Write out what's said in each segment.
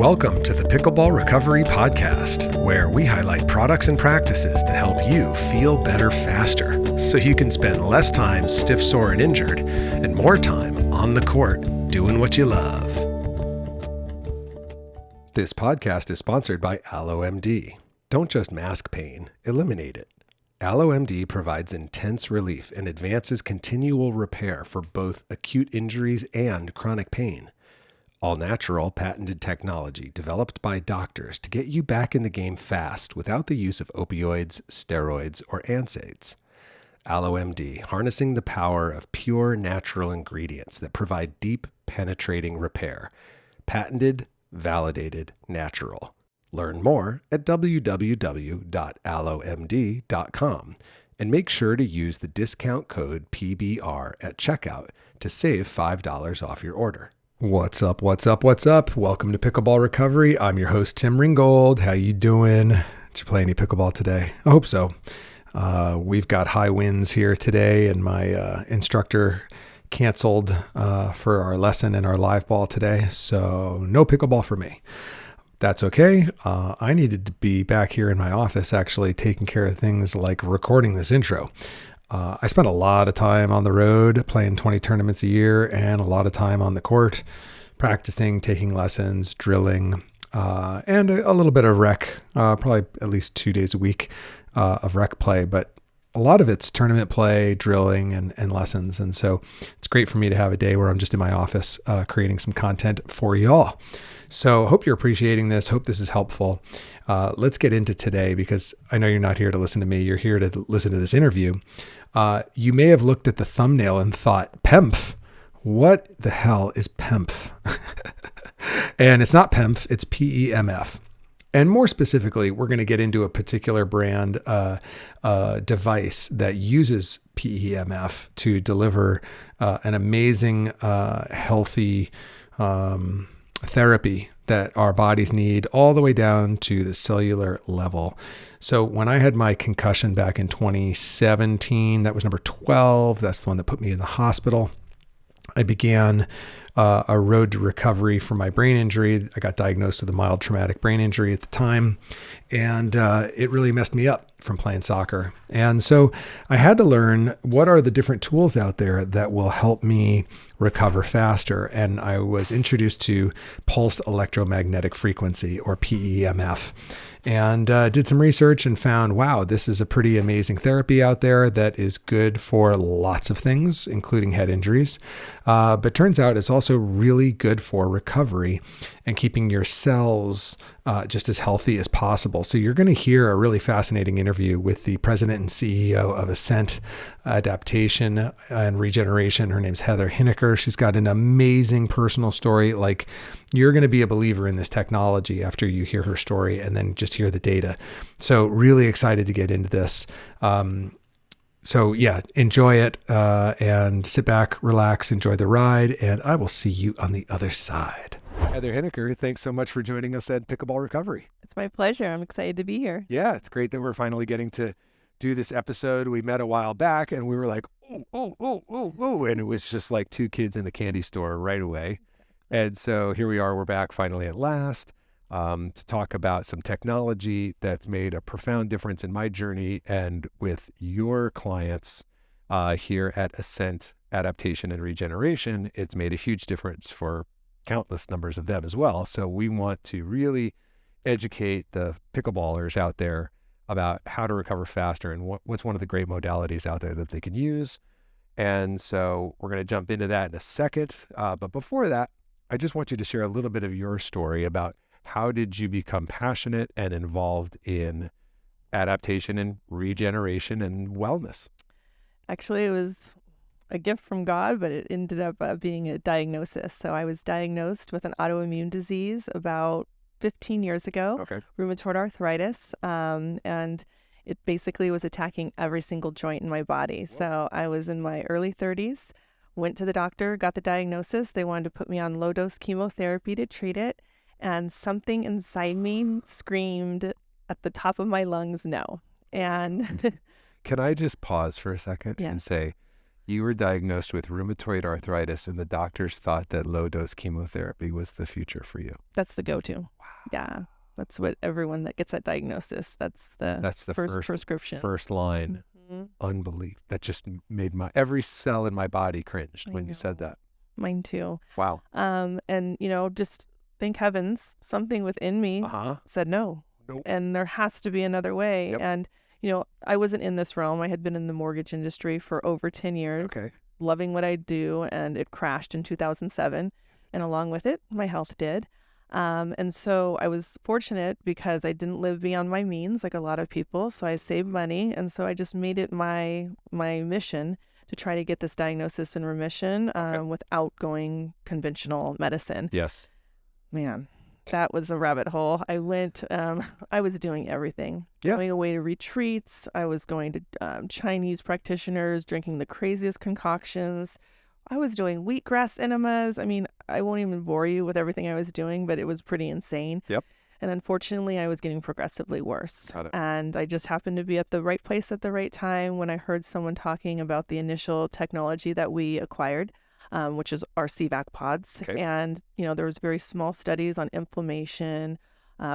Welcome to the Pickleball Recovery Podcast, where we highlight products and practices to help you feel better faster, so you can spend less time stiff, sore, and injured, and more time on the court doing what you love. This podcast is sponsored by AlloMD. Don't just mask pain, eliminate it. AlloMD provides intense relief and advances continual repair for both acute injuries and chronic pain. All-natural, patented technology developed by doctors to get you back in the game fast without the use of opioids, steroids, or NSAIDs. AlloMD, harnessing the power of pure natural ingredients that provide deep, penetrating repair. Patented, validated, natural. Learn more at www.allomd.com and make sure to use the discount code PBR at checkout to save $5 off your order. What's up? Welcome to Pickleball Recovery. I'm your host, Tim Ringgold. How you doing? Did you play any pickleball today? I hope so. We've got high winds here today, and my instructor canceled for our lesson and our live ball today, so no pickleball for me. That's okay. I needed to be back here in my office actually taking care of things like recording this intro. I spent a lot of time on the road playing 20 tournaments a year and a lot of time on the court, practicing, taking lessons, drilling, and a little bit of rec, probably at least 2 days a week of rec play. But a lot of it's tournament play, drilling, and lessons. And so it's great for me to have a day where I'm just in my office creating some content for y'all. So hope you're appreciating this. Hope this is helpful. Let's get into today, because I know you're not here to listen to me. You're here to listen to this interview. You may have looked at the thumbnail and thought, PEMF, what the hell is PEMF? And it's not PEMF, it's PEMF. And more specifically, we're going to get into a particular brand device that uses PEMF to deliver an amazing, healthy therapy that our bodies need all the way down to the cellular level. So when I had my concussion back in 2017, that was number 12. That's the one that put me in the hospital. I began a road to recovery from my brain injury. I got diagnosed with a mild traumatic brain injury at the time, and it really messed me up from playing soccer. And so I had to learn what are the different tools out there that will help me recover faster. And I was introduced to pulsed electromagnetic frequency, or PEMF, and did some research and found, wow, this is a pretty amazing therapy out there that is good for lots of things, including head injuries. But turns out it's also really good for recovery and keeping your cells just as healthy as possible. So you're going to hear a really fascinating interview with the president and CEO of Ascent, Adaptation and Regeneration. Her name's Hiniker. She's got an amazing personal story. Like, you're going to be a believer in this technology after you hear her story and then just hear the data. So really excited to get into this. So yeah, enjoy it and sit back, relax, enjoy the ride, and I will see you on the other side. Heather Hiniker, thanks so much for joining us at Pickleball Recovery. It's my pleasure. I'm excited to be here. Yeah, it's great that we're finally getting to do this episode. We met a while back and we were like, oh, and it was just like two kids in a candy store right away. And so here we are, we're back finally at last to talk about some technology that's made a profound difference in my journey and with your clients here at Ascent, Adaptation and Regeneration. It's made a huge difference for countless numbers of them as well. So we want to really educate the pickleballers out there about how to recover faster and what's one of the great modalities out there that they can use. And so we're going to jump into that in a second. But before that, I just want you to share a little bit of your story about how did you become passionate and involved in adaptation and regeneration and wellness? Actually, it was a gift from God, but it ended up being a diagnosis. So I was diagnosed with an autoimmune disease about 15 years ago, rheumatoid arthritis, and it basically was attacking every single joint in my body. Whoa. So I was in my early 30s, went to the doctor, got the diagnosis. They wanted to put me on low-dose chemotherapy to treat it, and something inside me screamed at the top of my lungs, no. And can I just pause for a second and say, You were diagnosed with rheumatoid arthritis, and the doctors thought that low-dose chemotherapy was the future for you. That's the go-to. Wow. Yeah. That's what everyone that gets that diagnosis, that's the first prescription. First line. Mm-hmm. Unbelievable. That just made every cell in my body cringed when you said that. Mine too. Wow. And, just thank heavens, something within me said no. Nope. And there has to be another way. Yep. And, I wasn't in this realm. I had been in the mortgage industry for over 10 years, loving what I do, and it crashed in 2007. And along with it, my health did. And so I was fortunate because I didn't live beyond my means like a lot of people. So I saved money. And so I just made it my mission to try to get this diagnosis in remission without going conventional medicine. Yes. Man, that was a rabbit hole. I went, I was doing everything. Yeah. Going away to retreats. I was going to Chinese practitioners, drinking the craziest concoctions. I was doing wheatgrass enemas. I mean, I won't even bore you with everything I was doing, but it was pretty insane. Yep. And unfortunately, I was getting progressively worse. And I just happened to be at the right place at the right time when I heard someone talking about the initial technology that we acquired, which is our CVAC pods. Okay. And, there was very small studies on inflammation,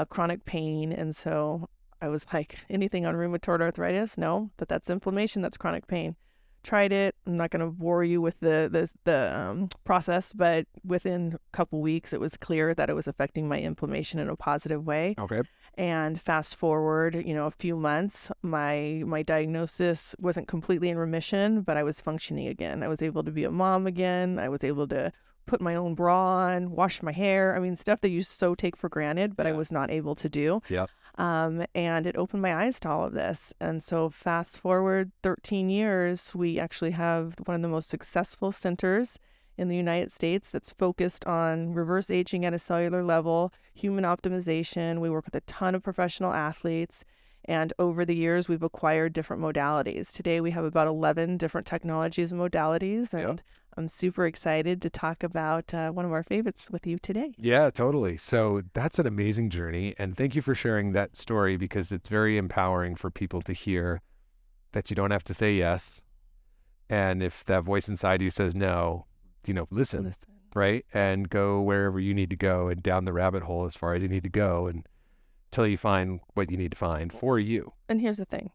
chronic pain. And so I was like, anything on rheumatoid arthritis? No, but that's inflammation, that's chronic pain. Tried it. I'm not going to bore you with the process, but within a couple weeks, it was clear that it was affecting my inflammation in a positive way. Okay. And fast forward, a few months, my diagnosis wasn't completely in remission, but I was functioning again. I was able to be a mom again. I was able to put my own bra on, wash my hair. I mean, stuff that you so take for granted, but I was not able to do. Yep. And it opened my eyes to all of this. And so fast forward 13 years, we actually have one of the most successful centers in the United States that's focused on reverse aging at a cellular level, human optimization. We work with a ton of professional athletes. And over the years, we've acquired different modalities. Today, we have about 11 different technologies and modalities. And I'm super excited to talk about one of our favorites with you today. Yeah, totally. So that's an amazing journey. And thank you for sharing that story, because it's very empowering for people to hear that you don't have to say yes. And if that voice inside you says no, listen, right? And go wherever you need to go and down the rabbit hole as far as you need to go until you find what you need to find for you. And here's the thing.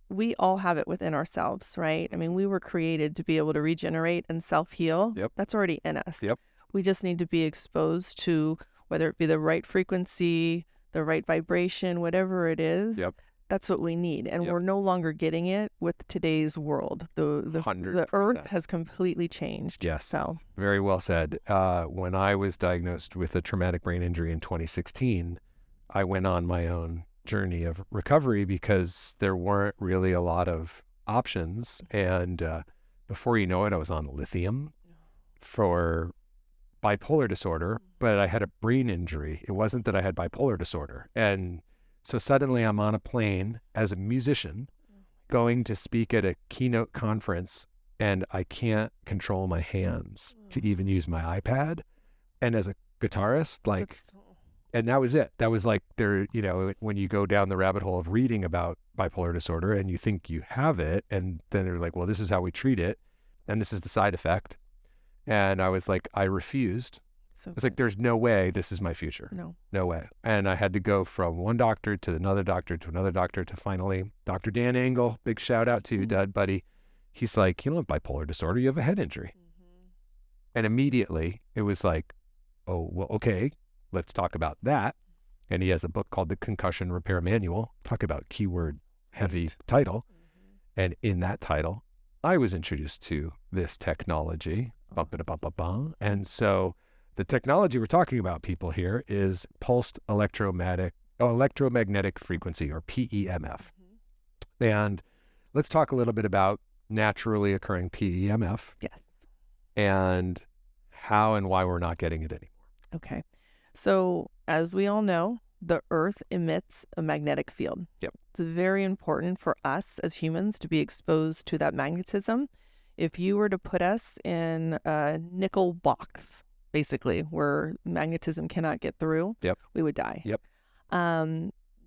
We all have it within ourselves, right? I mean, we were created to be able to regenerate and self-heal. Yep. That's already in us. Yep. We just need to be exposed to whether it be the right frequency, the right vibration, whatever it is. Yep. That's what we need. And we're no longer getting it with today's world. The earth has completely changed. Yes. So. Very well said. When I was diagnosed with a traumatic brain injury in 2016, I went on my own journey of recovery because there weren't really a lot of options. And before you know it, I was on lithium for bipolar disorder, but I had a brain injury. It wasn't that I had bipolar disorder. And so suddenly I'm on a plane as a musician going to speak at a keynote conference, and I can't control my hands to even use my iPad. And as a guitarist, and that was it. That was like when you go down the rabbit hole of reading about bipolar disorder and you think you have it, and then they're like, well, this is how we treat it, and this is the side effect. And I was like, I refused. It's like, there's no way this is my future. No way. And I had to go from one doctor to another doctor to another doctor to finally Dr. Dan Engel, big shout out to you, Dad, buddy. He's like, you don't have bipolar disorder, you have a head injury. And immediately it was like, oh, well, okay, let's talk about that. And he has a book called The Concussion Repair Manual. Talk about keyword heavy title. And in that title, I was introduced to this technology. And so the technology we're talking about, people, here is pulsed electromagnetic frequency, or PEMF. And let's talk a little bit about naturally occurring PEMF. Yes. And how and why we're not getting it anymore. Okay. So as we all know, the earth emits a magnetic field. Yep. It's very important for us as humans to be exposed to that magnetism. If you were to put us in a nickel box, basically, where magnetism cannot get through, we would die. Yep.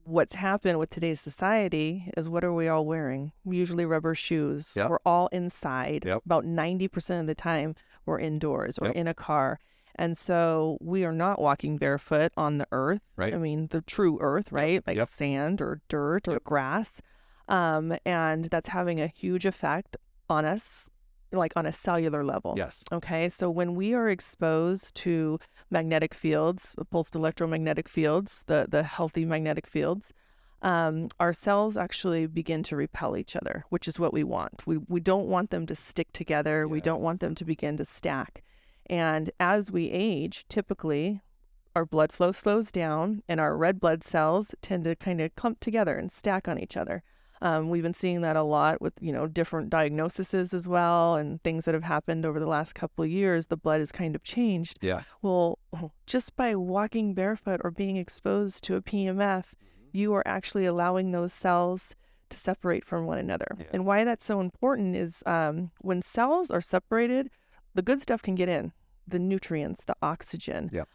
what's happened with today's society is, what are we all wearing? Usually rubber shoes. Yep. We're all inside. Yep. About 90% of the time we're indoors or Yep. in a car. And so we are not walking barefoot on the earth. Right. I mean, the true earth, right? Like Yep. sand or dirt or grass. And that's having a huge effect on us, like on a cellular level. Yes. Okay. So when we are exposed to magnetic fields, pulsed electromagnetic fields, the healthy magnetic fields, our cells actually begin to repel each other, which is what we want. We don't want them to stick together. Yes. We don't want them to begin to stack. And as we age, typically our blood flow slows down and our red blood cells tend to kind of clump together and stack on each other. We've been seeing that a lot with, different diagnoses as well, and things that have happened over the last couple of years. The blood has kind of changed. Yeah. Well, just by walking barefoot or being exposed to a PEMF, you are actually allowing those cells to separate from one another. Yes. And why that's so important is when cells are separated, the good stuff can get in, the nutrients, the oxygen. Yep.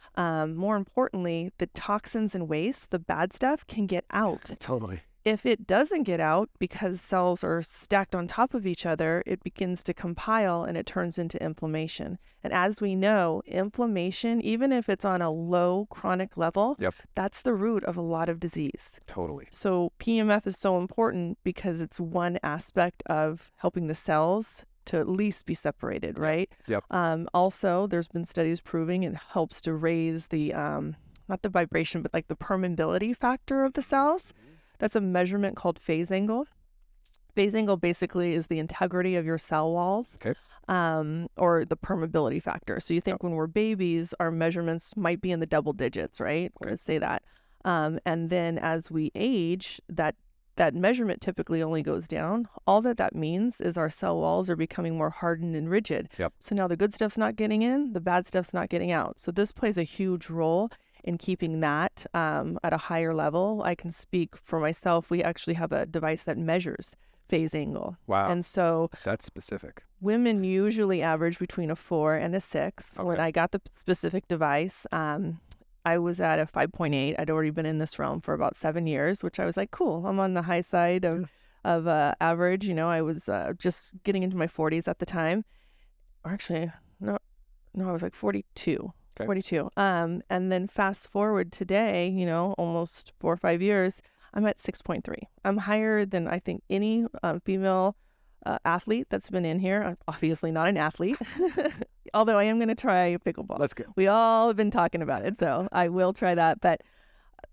More importantly, the toxins and waste, the bad stuff, can get out. Totally. If it doesn't get out because cells are stacked on top of each other, it begins to compile and it turns into inflammation. And as we know, inflammation, even if it's on a low chronic level, Yep. that's the root of a lot of disease. Totally. So PEMF is so important because it's one aspect of helping the cells to at least be separated, right? Yep. Also, there's been studies proving it helps to raise the, not the vibration, but like the permeability factor of the cells. That's a measurement called phase angle. Phase angle basically is the integrity of your cell walls, Okay. or the permeability factor. So you think when we're babies, our measurements might be in the double digits, right? We're going to say that. And then as we age, that measurement typically only goes down. All that means is our cell walls are becoming more hardened and rigid. Yep. So now the good stuff's not getting in, the bad stuff's not getting out. So this plays a huge role in keeping that at a higher level. I can speak for myself. We actually have a device that measures phase angle. Wow. And so That's specific. women usually average between a 4 and a 6. Okay. When I got the specific device, I was at a 5.8. I'd already been in this realm for about 7 years, which I was like, cool. I'm on the high side of average. I was just getting into my 40s at the time. Or actually, no, I was like 42. Okay. 42. And then fast forward today, almost 4 or 5 years, I'm at 6.3. I'm higher than I think any female athlete that's been in here. I'm obviously not an athlete, although I am going to try pickleball. Let's go. We all have been talking about it, so I will try that. But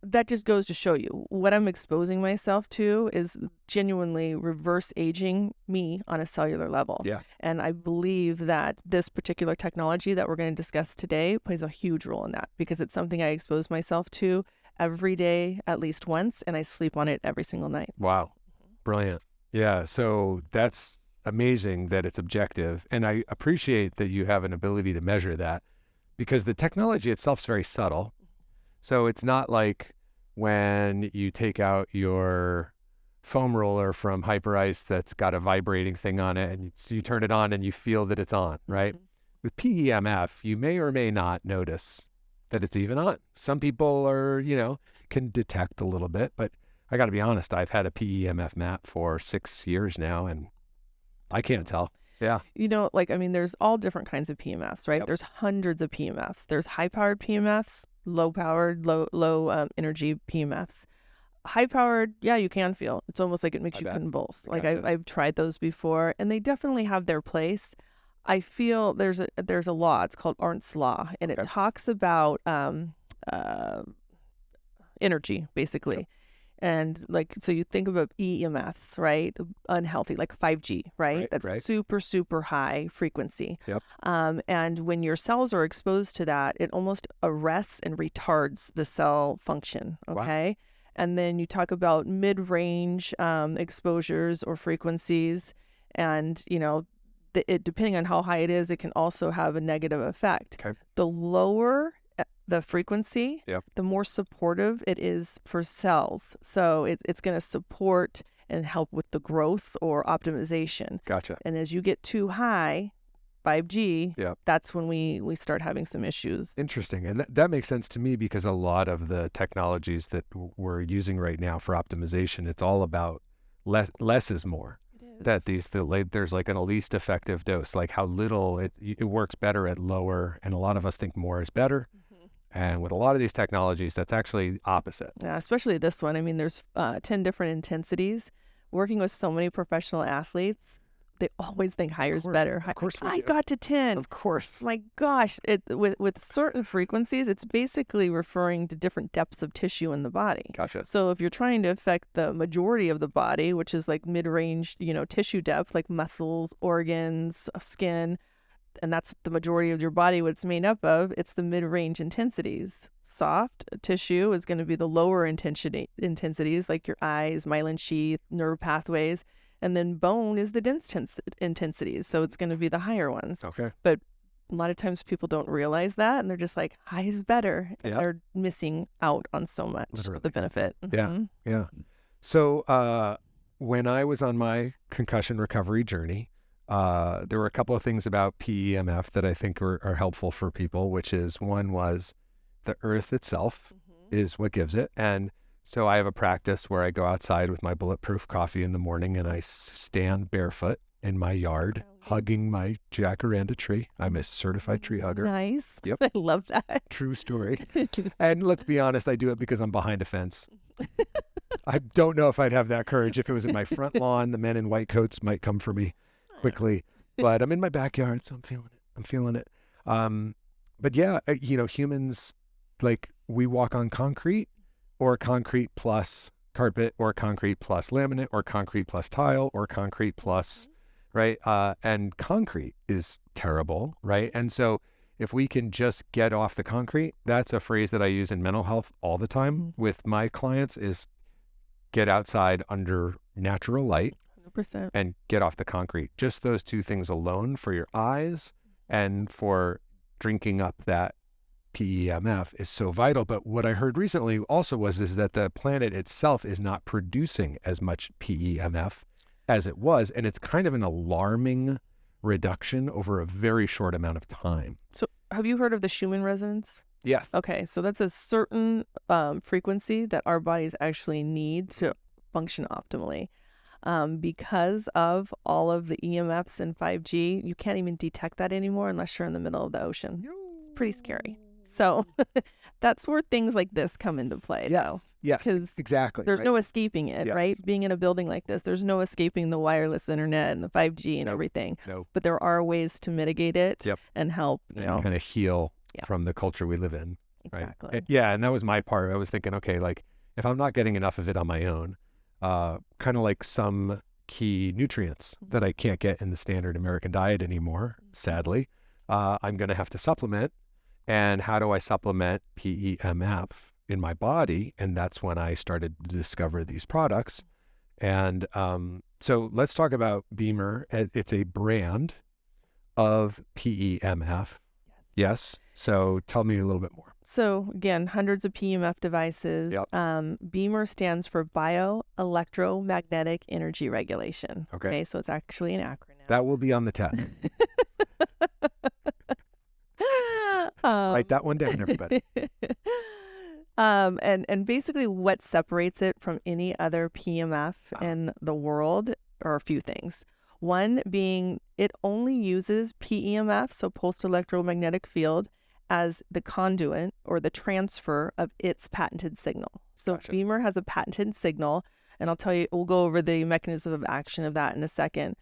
that just goes to show you what I'm exposing myself to is genuinely reverse aging me on a cellular level. Yeah. And I believe that this particular technology that we're going to discuss today plays a huge role in that, because it's something I expose myself to every day at least once, and I sleep on it every single night. Wow. Brilliant. Yeah. So that's amazing that it's objective. And I appreciate that you have an ability to measure that, because the technology itself is very subtle. So it's not like when you take out your foam roller from Hyper Ice that's got a vibrating thing on it and you turn it on and you feel that it's on, right? Mm-hmm. With PEMF, you may or may not notice that it's even on. Some people are, can detect a little bit, but I got to be honest, I've had a PEMF map for 6 years now and I can't tell. Yeah. There's all different kinds of PEMFs, right? Yep. There's hundreds of PEMFs. There's high-powered PEMFs, low-powered, low energy PEMFs. High-powered, yeah, you can feel. It's almost like it makes you convulse. Like Gotcha. I've tried those before, and they definitely have their place. I feel there's a law. It's called Arndt's law, and it talks about energy, basically. Yep. And so you think about EMFs, right? Unhealthy, like 5G, right? That's super, super high frequency. Yep. And when your cells are exposed to that, it almost arrests and retards the cell function, okay? Wow. And then you talk about mid-range exposures or frequencies, and, it depending on how high it is, it can also have a negative effect. Okay. The lower the frequency, the more supportive it is for cells. So it's going to support and help with the growth or optimization. Gotcha. And as you get too high, 5G, Yep. that's when we start having some issues. Interesting. And that makes sense to me because a lot of the technologies that we're using right now for optimization, it's all about less is more. That there's like a least effective dose, like how little it works better at lower, and a lot of us think more is better. And with a lot of these technologies, that's actually opposite. Yeah, especially this one. I mean, there's 10 different intensities. Working with so many professional athletes, they always think higher is better. Of course, I got to 10. Of course. My gosh, with certain frequencies, it's basically referring to different depths of tissue in the body. Gotcha. So if you're trying to affect the majority of the body, which is like mid-range, tissue depth, like muscles, organs, skin, and that's the majority of your body, what it's made up of, it's the mid-range intensities. Soft tissue is going to be the lower intensities, like your eyes, myelin sheath, nerve pathways. And then bone is the dense intensities. So it's going to be the higher ones. Okay. But a lot of times people don't realize that. And they're just like, high is better. And they're missing out on so much of the benefit. Yeah. Yeah. So when I was on my concussion recovery journey, there were a couple of things about PEMF that I think are helpful for people, which is one was the earth itself is what gives it. And so I have a practice where I go outside with my bulletproof coffee in the morning and I stand barefoot in my yard, hugging my jacaranda tree. I'm a certified tree hugger. Nice. Yep. I love that. True story. And let's be honest, I do it because I'm behind a fence. I don't know if I'd have that courage if it was in my front lawn. The men in white coats might come for me quickly, but I'm in my backyard, so I'm feeling it. But yeah, humans, like, we walk on concrete, or concrete plus carpet, or concrete plus laminate, or concrete plus tile, or concrete plus, right? And concrete is terrible, right? And so if we can just get off the concrete, that's a phrase that I use in mental health all the time with my clients, is get outside under natural light 100%. and get off the concrete. Just those two things alone for your eyes and for drinking up that PEMF is so vital. But what I heard recently also is that the planet itself is not producing as much PEMF as it was, and it's kind of an alarming reduction over a very short amount of time. So have you heard of the Schumann resonance? Yes. Okay, so that's a certain frequency that our bodies actually need to function optimally. Because of all of the EMFs and 5G, you can't even detect that anymore unless you're in the middle of the ocean. It's pretty scary. So that's where things like this come into play. Yes, because exactly. There's no escaping it, right? Being in a building like this, there's no escaping the wireless internet and the 5G and everything. No. But there are ways to mitigate it and help, kind of heal from the culture we live in. Exactly. Right? And that was my part. I was thinking, okay, like, if I'm not getting enough of it on my own, kind of like some key nutrients that I can't get in the standard American diet anymore, sadly, I'm going to have to supplement. And how do I supplement PEMF in my body? And that's when I started to discover these products. And so let's talk about BEMER. It's a brand of PEMF. Yes. So tell me a little bit more. So again, hundreds of PEMF devices. BEMER stands for Bioelectromagnetic Energy Regulation. Okay. So it's actually an acronym. That will be on the test. Write that one down, everybody. And basically what separates it from any other PEMF in the world are a few things. One being it only uses PEMF, so pulsed electromagnetic field, as the conduit or the transfer of its patented signal. So BEMER has a patented signal, and I'll tell you, we'll go over the mechanism of action of that in a second.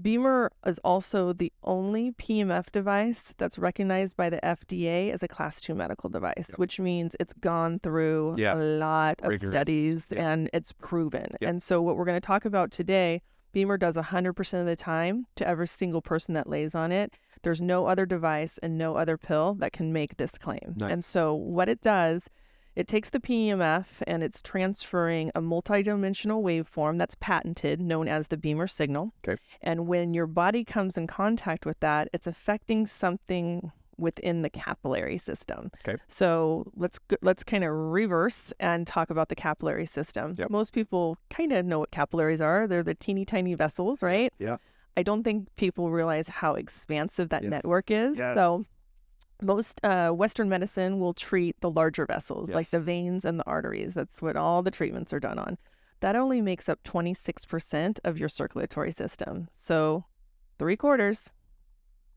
BEMER is also the only PEMF device that's recognized by the FDA as a Class 2 medical device, which means it's gone through a lot of studies and it's proven. And so what we're going to talk about today, BEMER does 100% of the time to every single person that lays on it. There's no other device and no other pill that can make this claim. And so what it does, it takes the PEMF and it's transferring a multidimensional waveform that's patented, known as the BEMER signal. And when your body comes in contact with that, it's affecting something within the capillary system. So let's kind of reverse and talk about the capillary system. Most people kind of know what capillaries are. They're the teeny tiny vessels, right? I don't think people realize how expansive that Yes. network is. Yes. So most Western medicine will treat the larger vessels, Yes. like the veins and the arteries. That's what all the treatments are done on. That only makes up 26% of your circulatory system. So 3/4,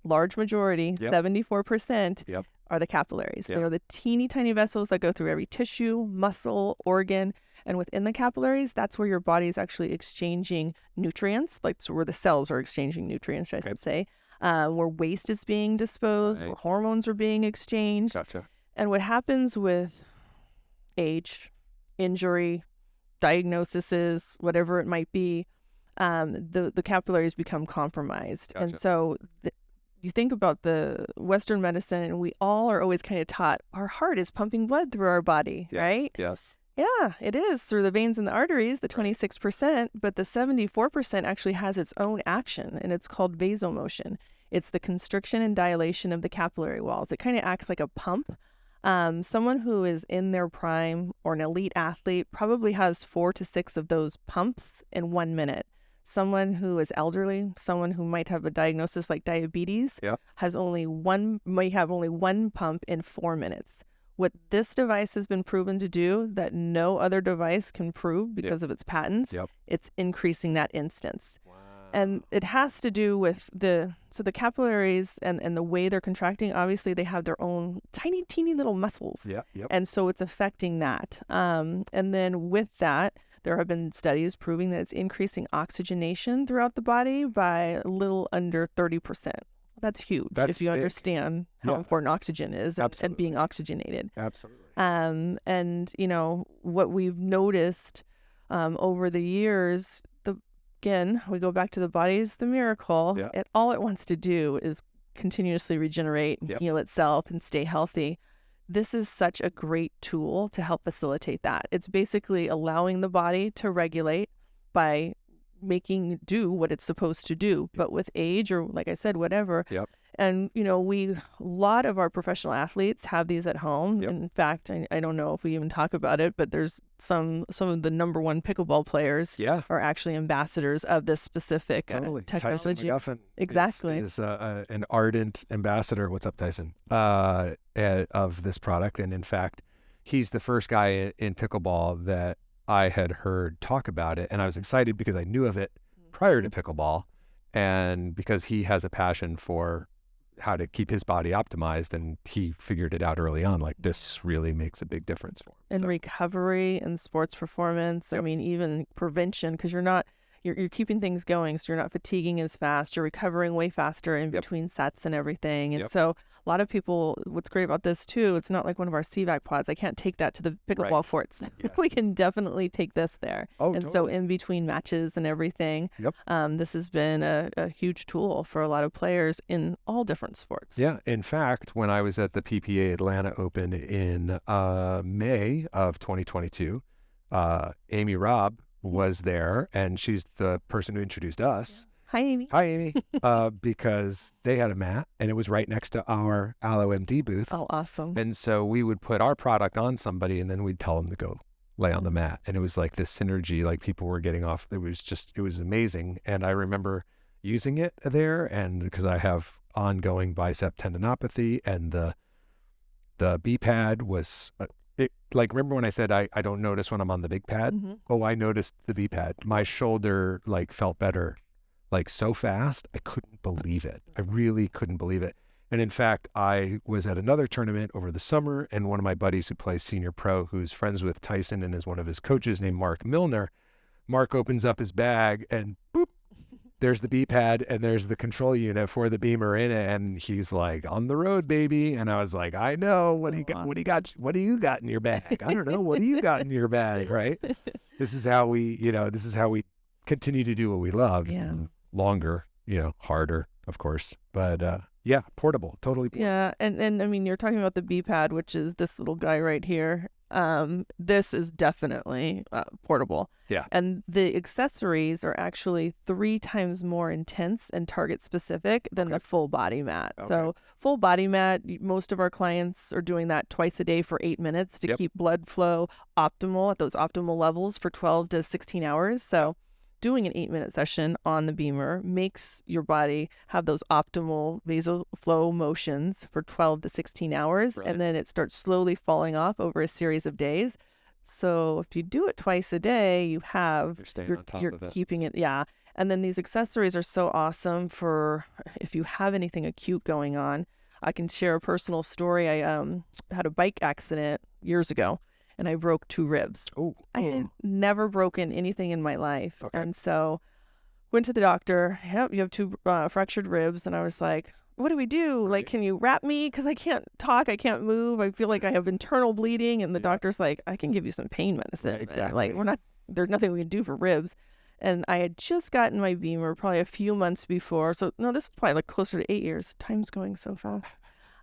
large majority, 74% are the capillaries. They're the teeny tiny vessels that go through every tissue, muscle, organ. And within the capillaries, that's where your body is actually exchanging nutrients, like so where the cells are exchanging nutrients, I should say, where waste is being disposed, where hormones are being exchanged. Gotcha. And what happens with age, injury, diagnoses, whatever it might be, the capillaries become compromised. Gotcha. And so you think about the Western medicine, and we all are always kind of taught our heart is pumping blood through our body, right? Yes. Yeah, it is through the veins and the arteries, the 26%, but the 74% actually has its own action, and it's called vasomotion. It's the constriction and dilation of the capillary walls. It kind of acts like a pump. Someone who is in their prime or an elite athlete probably has 4 to 6 of those pumps in 1 minute. Someone who is elderly, someone who might have a diagnosis like diabetes, might have only 1 pump in 4 minutes. What this device has been proven to do that no other device can prove because of its patents, it's increasing that instance. Wow. And it has to do with the capillaries and the way they're contracting. Obviously, they have their own tiny, teeny little muscles. And so it's affecting that. And then with that, there have been studies proving that it's increasing oxygenation throughout the body by a little under 30%. That's huge if you understand how important oxygen is and being oxygenated. Absolutely. And, what we've noticed over the years, again, we go back to the body is the miracle. All it wants to do is continuously regenerate and heal itself and stay healthy. This is such a great tool to help facilitate that. It's basically allowing the body to regulate by making it do what it's supposed to do, but with age or, like I said, whatever. And, a lot of our professional athletes have these at home. In fact, I don't know if we even talk about it, but there's some of the number 1 pickleball players are actually ambassadors of this specific technology. Tyson McGuffin exactly is an ardent ambassador. What's up, Tyson? Of this product. And in fact, he's the first guy in pickleball that I had heard talk about it. And I was excited because I knew of it prior to pickleball, and because he has a passion for how to keep his body optimized, and he figured it out early on, like this really makes a big difference for him. And recovery and sports performance. I mean, even prevention, because you're keeping things going, so you're not fatiguing as fast. You're recovering way faster in between sets and everything. And so a lot of people, what's great about this too, it's not like one of our CVAC pods. I can't take that to the pickleball courts. We can definitely take this there. So in between matches and everything, this has been a huge tool for a lot of players in all different sports. Yeah. In fact, when I was at the PPA Atlanta Open in May of 2022, Amy Robb was there, and she's the person who introduced us. Hi, Amy. Hi, Amy. Because they had a mat, and it was right next to our Allo MD booth. Oh, awesome. And so we would put our product on somebody, and then we'd tell them to go lay on the mat. And it was like this synergy, like people were getting off. It was amazing. And I remember using it there, and because I have ongoing bicep tendinopathy, and the B pad was... remember when I said I don't notice when I'm on the big pad? Oh, I noticed the V pad. My shoulder felt better, so fast. I couldn't believe it. I really couldn't believe it. And in fact, I was at another tournament over the summer, and one of my buddies who plays senior pro, who's friends with Tyson and is one of his coaches, named Mark Milner. Mark opens up his bag, and boop, there's the B pad, and there's the control unit for the BEMER in it, and he's like, "On the road, baby." And I was like, "I know. What do you got? What do you got? What do you got in your bag? I don't know. What do you got in your bag?" Right? This is how we continue to do what we love. Longer, harder, of course, but portable, totally portable. Yeah, and I mean, you're talking about the B pad, which is this little guy right here. This is definitely portable. Yeah. And the accessories are actually 3 times more intense and target specific than the full body mat. So full body mat, most of our clients are doing that twice a day for 8 minutes to keep blood flow optimal at those optimal levels for 12 to 16 hours. So doing an 8-minute session on the BEMER makes your body have those optimal vasal flow motions for 12 to 16 hours. Right. And then it starts slowly falling off over a series of days. So if you do it twice a day, you have, you're keeping it. Yeah. And then these accessories are so awesome for if you have anything acute going on. I can share a personal story. I had a bike accident years ago, and I broke 2 ribs. Oh, I had never broken anything in my life. Okay. And so went to the doctor. Yep, you have 2 fractured ribs. And I was like, what do we do? Right. Like, can you wrap me? Because I can't talk. I can't move. I feel like I have internal bleeding. And the doctor's like, I can give you some pain medicine. Right, exactly. Like, there's nothing we can do for ribs. And I had just gotten my BEMER probably a few months before. So, no, this was probably like closer to 8 years. Time's going so fast.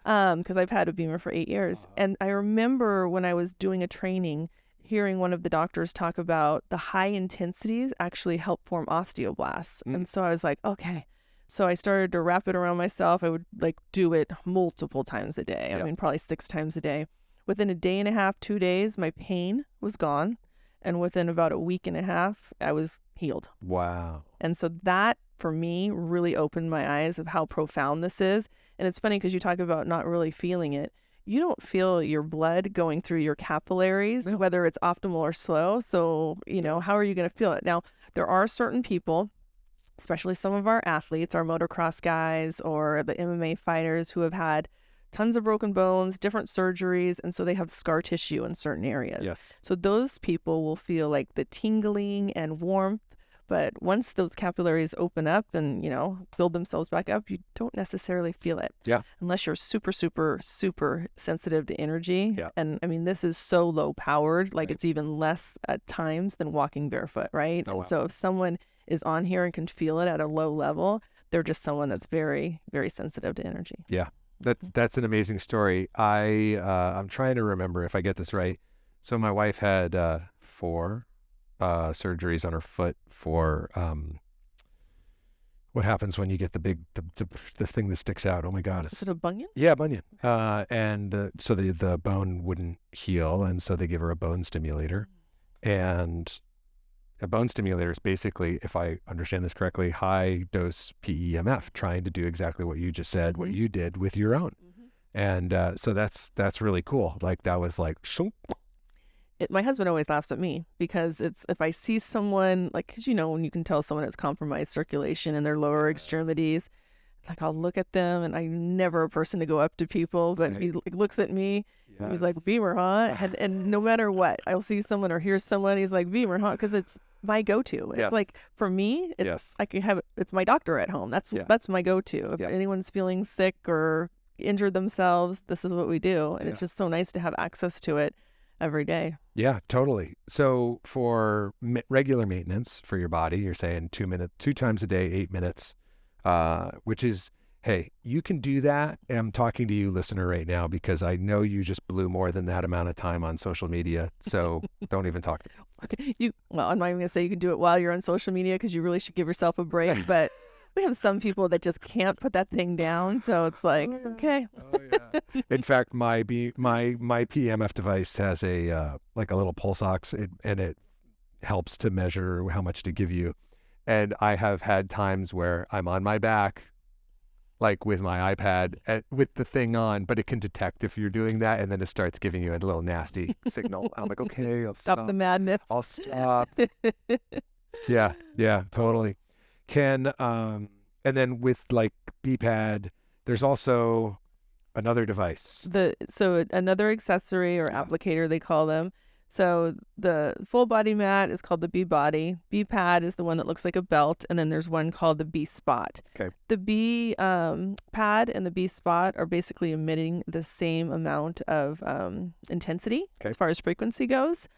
Because I've had a BEMER for 8 years. And I remember when I was doing a training, hearing one of the doctors talk about the high intensities actually help form osteoblasts. And so I was like, okay. So I started to wrap it around myself. I would like do it multiple times a day. I mean, probably 6 times a day. Within a day and a half, 2 days, my pain was gone. And within about a week and a half, I was healed. Wow. And so that, for me, really opened my eyes of how profound this is. And it's funny because you talk about not really feeling it. You don't feel your blood going through your capillaries, whether it's optimal or slow. So, how are you going to feel it? Now, there are certain people, especially some of our athletes, our motocross guys or the MMA fighters who have had tons of broken bones, different surgeries, and so they have scar tissue in certain areas. Yes. So those people will feel like the tingling and warmth, but once those capillaries open up and, build themselves back up, you don't necessarily feel it. Yeah. Unless you're super, super, super sensitive to energy. Yeah. And I mean, this is so low powered, like it's even less at times than walking barefoot, right? Oh, wow. So if someone is on here and can feel it at a low level, they're just someone that's very, very sensitive to energy. Yeah. That's an amazing story. I'm trying to remember if I get this right. So my wife had 4 surgeries on her foot for what happens when you get the thing that sticks out. Oh my God! Is it a bunion? Yeah, bunion. And so the bone wouldn't heal, and so they give her a bone stimulator, and a bone stimulator is basically, if I understand this correctly, high dose PEMF, trying to do exactly what you just said, what you did with your own. And so that's really cool. Like that was like, shoop. My husband always laughs at me because it's, if I see someone, like, because when you can tell someone has compromised circulation in their lower extremities, like I'll look at them, and I'm never a person to go up to people, but he looks at me. Yes. He's like, BEMER, huh? And no matter what, I'll see someone or hear someone, he's like, BEMER, huh? Because it's my go-to. It's like, for me, it's I can have it's my doctor at home. That's my go-to. If anyone's feeling sick or injured themselves, this is what we do. And it's just so nice to have access to it every day. Yeah, totally. So for regular maintenance for your body, you're saying 2 times a day, 8 minutes, which is, hey, you can do that. I'm talking to you, listener, right now, because I know you just blew more than that amount of time on social media. So don't even talk to me. Okay. Well, I'm not even going to say you can do it while you're on social media, because you really should give yourself a break. But we have some people that just can't put that thing down. So it's like, okay. Oh, yeah. In fact, my PEMF device has a little pulse ox, and it helps to measure how much to give you. And I have had times where I'm on my back, like with my iPad with the thing on, but it can detect if you're doing that, and then it starts giving you a little nasty signal. I'm like, okay, I'll stop the madness. I'll stop. Yeah, totally. And then with like BPAD, there's also another device. So another accessory or applicator, they call them. So the full body mat is called the B body. B pad is the one that looks like a belt. And then there's one called the B spot. Okay. The B pad and the B spot are basically emitting the same amount of intensity as far as frequency goes.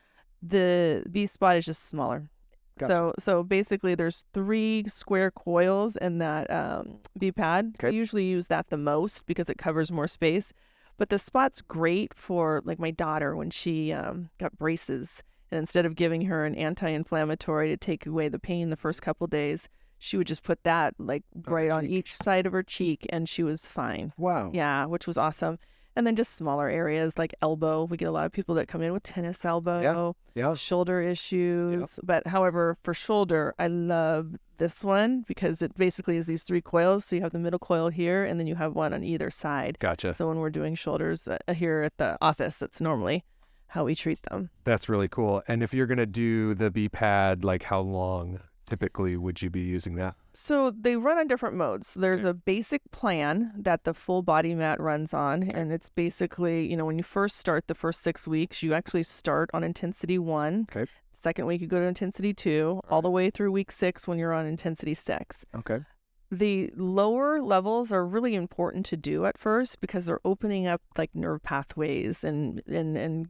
The B spot is just smaller. Gotcha. So basically there's 3 square coils in that B pad. Okay. I usually use that the most because it covers more space. But the spot's great for, like, my daughter when she got braces. And instead of giving her an anti-inflammatory to take away the pain the first couple days, she would just put that, like, right on each side of her cheek, and she was fine. Wow. Yeah, which was awesome. And then just smaller areas like elbow. We get a lot of people that come in with tennis elbow, shoulder issues. But however, for shoulder, I love this one because it basically is these 3 coils. So you have the middle coil here, and then you have one on either side. Gotcha. So when we're doing shoulders here at the office, that's normally how we treat them. That's really cool. And if you're going to do the B-pad, like how long typically would you be using that? So they run on different modes. There's a basic plan that the full body mat runs on. And it's basically, you know, when you first start the first 6 weeks, you actually start on intensity 1. Okay. Second week, you go to intensity 2, all the way through week 6 when you're on intensity 6. Okay. The lower levels are really important to do at first because they're opening up like nerve pathways and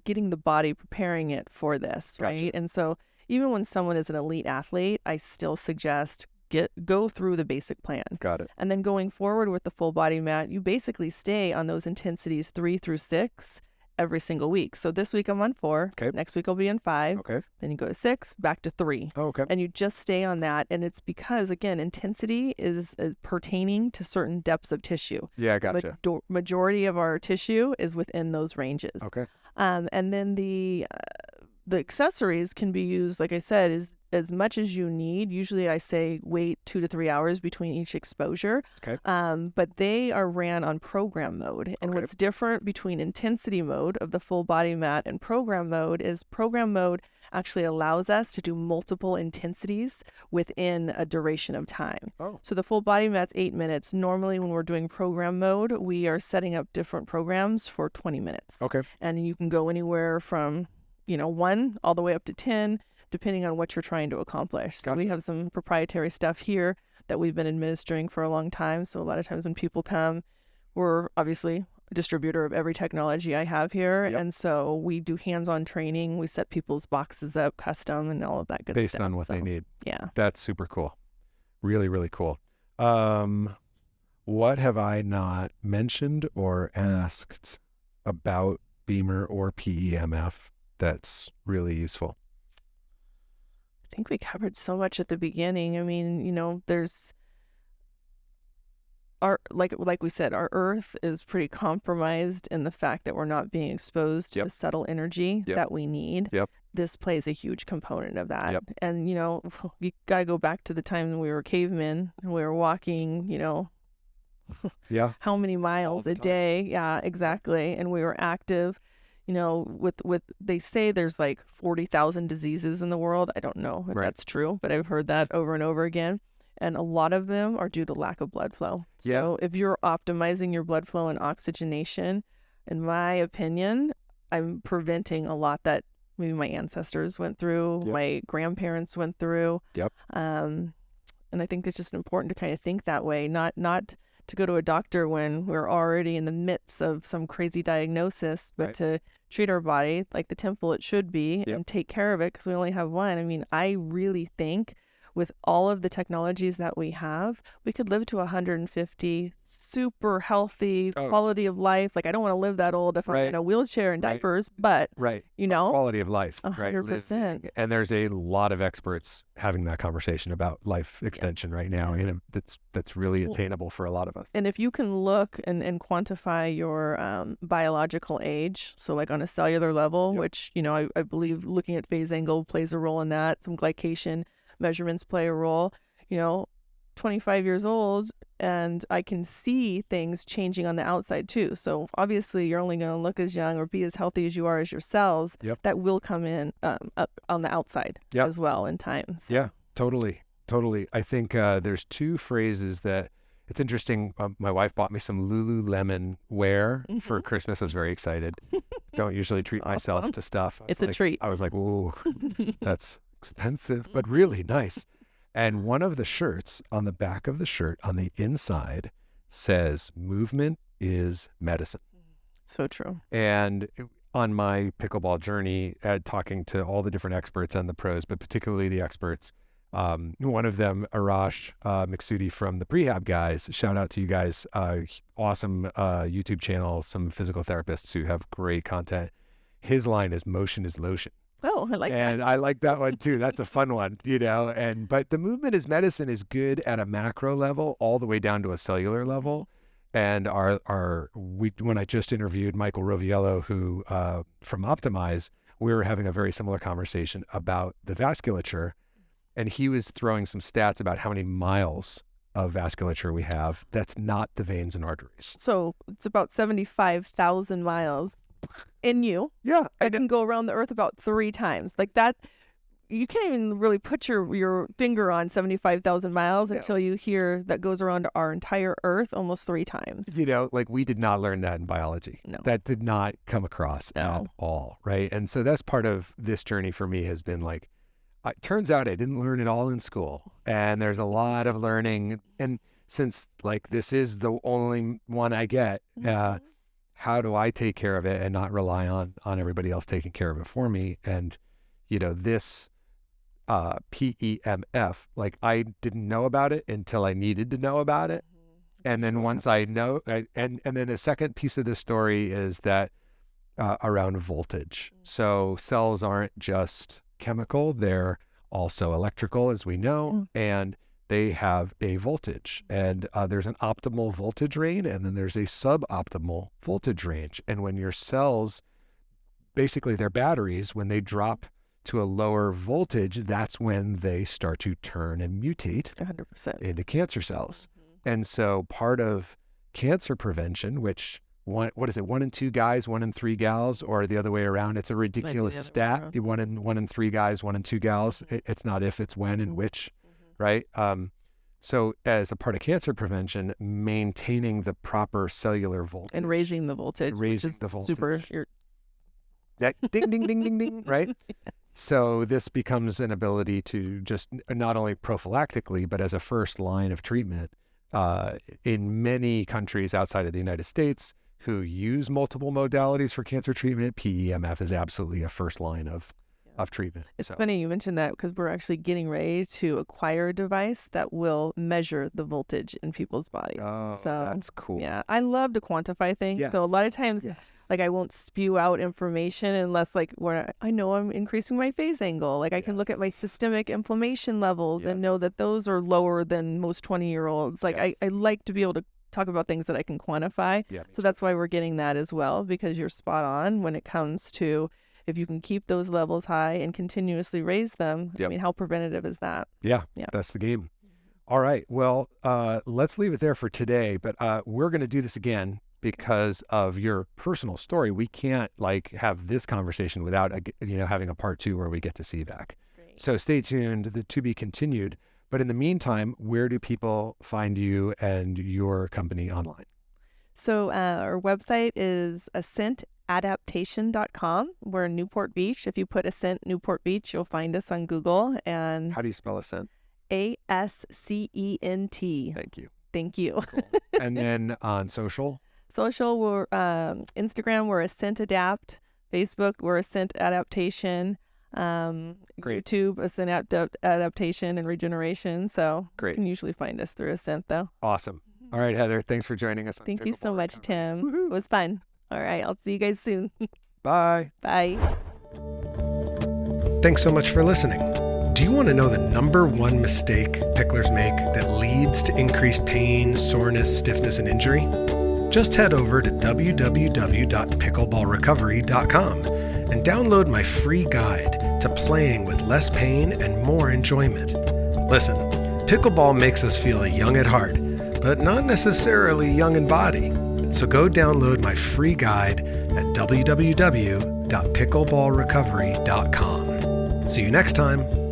getting the body preparing it for this, right? And so even when someone is an elite athlete, I still suggest go through the basic plan. Got it. And then going forward with the full body mat, you basically stay on those intensities 3 through 6 every single week. So this week I'm on 4. Okay. Next week I'll be on 5. Okay. Then you go to 6, back to 3. Oh, okay. And you just stay on that. And it's because, again, intensity is pertaining to certain depths of tissue. Yeah, gotcha. Majority of our tissue is within those ranges. Okay. And then the accessories can be used, like I said, is as much as you need. Usually I say wait 2 to 3 hours between each exposure. Okay. But they are ran on program mode. And what's different between intensity mode of the full body mat and program mode is program mode actually allows us to do multiple intensities within a duration of time. Oh. So the full body mat's 8 minutes. Normally when we're doing program mode, we are setting up different programs for 20 minutes. Okay. And you can go anywhere from 1 all the way up to 10, depending on what you're trying to accomplish. So we have some proprietary stuff here that we've been administering for a long time. So a lot of times when people come, we're obviously a distributor of every technology I have here. Yep. And so we do hands-on training. We set people's boxes up custom and all of that good stuff. Based on what they need. Yeah. That's super cool. Really, really cool. What have I not mentioned or asked about BEMER or PEMF that's really useful? I think we covered so much at the beginning. I mean, there's like we said, our earth is pretty compromised in the fact that we're not being exposed to the subtle energy that we need. Yep. This plays a huge component of that. Yep. And, you gotta go back to the time when we were cavemen and we were walking, how many miles a day? Yeah, exactly. And we were active. With they say there's like 40,000 diseases in the world. I don't know if that's true, but I've heard that over and over again. And a lot of them are due to lack of blood flow. Yeah. So if you're optimizing your blood flow and oxygenation, in my opinion, I'm preventing a lot that maybe my ancestors went through, my grandparents went through. Yep. And I think it's just important to kind of think that way, not to go to a doctor when we're already in the midst of some crazy diagnosis, but to treat our body like the temple it should be and take care of it because we only have one. I mean, I really think with all of the technologies that we have, we could live to 150, super healthy, quality of life. Like, I don't want to live that old if I'm in a wheelchair and diapers, but, quality of life. 100%. And there's a lot of experts having that conversation about life extension right now. That's really attainable for a lot of us. And if you can look and quantify your biological age, so like on a cellular level, which, I believe looking at phase angle plays a role in that, some glycation measurements play a role, 25 years old, and I can see things changing on the outside too. So obviously you're only going to look as young or be as healthy as you are as your cells. That will come in up on the outside as well in time. So. Yeah, totally. I think there's 2 phrases that it's interesting. My wife bought me some Lululemon wear for Christmas. I was very excited. Don't usually treat myself to stuff. It's a treat. I was like, ooh, that's expensive, but really nice. And one of the shirts, on the back of the shirt, on the inside, says, "Movement is medicine." So true. And on my pickleball journey, talking to all the different experts and the pros, but particularly the experts, one of them, Arash Maksudi from the Prehab guys, shout out to you guys, awesome YouTube channel, some physical therapists who have great content. His line is "Motion is lotion." Oh, I like that. And I like that one too. That's a fun one, but the movement is medicine is good at a macro level all the way down to a cellular level. And when I just interviewed Michael Roviello, who from Optimize, we were having a very similar conversation about the vasculature, and he was throwing some stats about how many miles of vasculature we have. That's not the veins and arteries. So it's about 75,000 miles in you. Yeah. I can go around the earth about 3 times. Like that, you can't even really put your finger on 75,000 miles until you hear that goes around our entire earth almost 3 times. Like we did not learn that in biology. No. That did not come across at all, right? And so that's part of this journey for me has been like, it turns out I didn't learn it all in school. And there's a lot of learning. And since like this is the only one I get, how do I take care of it and not rely on everybody else taking care of it for me? And, this PEMF, like I didn't know about it until I needed to know about it. And then once I know, and then a second piece of the story is that around voltage. So cells aren't just chemical, they're also electrical, as we know, and they have a voltage. And there's an optimal voltage range, and then there's a suboptimal voltage range. And when your cells, basically their batteries, when they drop to a lower voltage, that's when they start to turn and mutate 100% into cancer cells. And so part of cancer prevention, which what is it? 1 in 2 guys, 1 in 3 gals, or the other way around? It's a ridiculous stat. 1 in 3 guys, 1 in 2 gals. It's not if, it's when and which, right? So as a part of cancer prevention, maintaining the proper cellular voltage and raising the voltage, super. That ding, ding, ding, ding, ding, right? So this becomes an ability to just not only prophylactically, but as a first line of treatment in many countries outside of the United States who use multiple modalities for cancer treatment. PEMF is absolutely a first line of treatment. It's funny you mentioned that because we're actually getting ready to acquire a device that will measure the voltage in people's bodies. Oh, so that's cool. Yeah, I love to quantify things. Yes. So a lot of times, like I won't spew out information unless like where I know I'm increasing my phase angle. Like I can look at my systemic inflammation levels and know that those are lower than most 20-year-olds. Like I like to be able to talk about things that I can quantify. So that's why we're getting that as well, because you're spot on when it comes to if you can keep those levels high and continuously raise them. I mean, how preventative is that? Yeah, that's the game. All right. Well, let's leave it there for today, but we're going to do this again because of your personal story. We can't like have this conversation without, having a part 2 where we get to see you back. Great. So stay tuned, to be continued. But in the meantime, where do people find you and your company online? So our website is AscentAdaptation.com. We're in Newport Beach. If you put Ascent Newport Beach, you'll find us on Google. And how do you spell Ascent? ASCENT. Thank you. Cool. And then on social? We're Instagram, we're Ascent Adapt. Facebook, we're Ascent Adaptation. Great. YouTube, Ascent Adaptation and Regeneration. So great. You can usually find us through Ascent, though. Awesome. All right, Heather, thanks for joining us. Thank you so much, Tim. Woo-hoo. It was fun. All right, I'll see you guys soon. Bye. Bye. Thanks so much for listening. Do you want to know the number 1 mistake picklers make that leads to increased pain, soreness, stiffness, and injury? Just head over to www.pickleballrecovery.com and download my free guide to playing with less pain and more enjoyment. Listen, pickleball makes us feel young at heart, but not necessarily young in body. So go download my free guide at www.pickleballrecovery.com. See you next time.